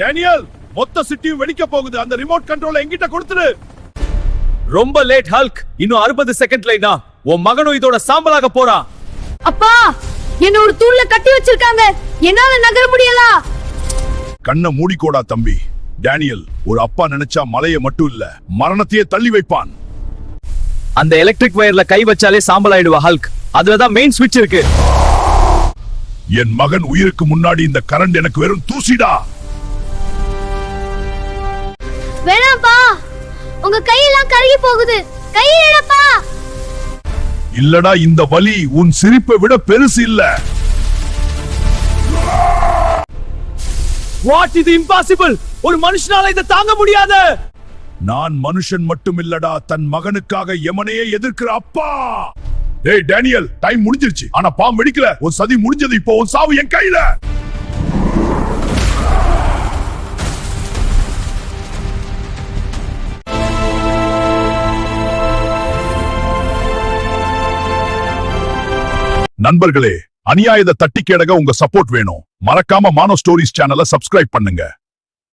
Daniel, மொத்த சிட்டியும் வெடிக்க போகுது. அந்த ரிமோட் கண்ட்ரோலை என்கிட்ட கொடுத்துரு. ரொம்ப லேட் ஹல்க். இன்னும் 60 செகண்ட்லனா உன் மகனும் இதோட சாம்பலாக போறான். அப்பா, என்ன ஒரு தூண்ல கட்டி வச்சிருக்காங்க. என்னால நகர முடியல. கண்ணை மூடிக்கோடா தம்பி. டேனியல், ஒரு அப்பா நினைச்சா மலையை மட்டும் இல்ல, மரணத்தையே தள்ளி வைப்பான். அந்த எலக்ட்ரிக் வயர்ல கை வச்சாலே சாம்பல் ஆயிடுவா ஹல்க். அதுலதான் மெயின் ஸ்விட்ச் இருக்கு. என் மகன் உயிருக்கு முன்னாடி இந்த கரண்ட் எனக்கு வெறும் தூசிடா. வேணாம்பா, உங்க கையெல்லாம் கருகி போகுது. கையை எடுப்பா. இல்லடா, இந்த வலி உன் சிரிப்பை விட பெருசு இல்ல. வாட் இது இம்பாசிபிள். ஒரு மனுஷனால இதை தாங்க முடியாது. நான் மனுஷன் மட்டும் இல்லடா, தன் மகனுக்காக எமனையே எதிர்க்கிற அப்பா. டேய் டேனியல், டைம் முடிஞ்சிருச்சு. ஆனா பாம் வெடிக்கல. ஒரு சதி முடிஞ்சது. இப்போ உன் சாவு என் கையில. நண்பர்களே, அநியாயத்தை தட்டி கேடக உங்க சப்போர்ட் வேணும். மறக்காம மானோ ஸ்டோரிஸ் சேனலை சப்ஸ்கிரைப் பண்ணுங்க.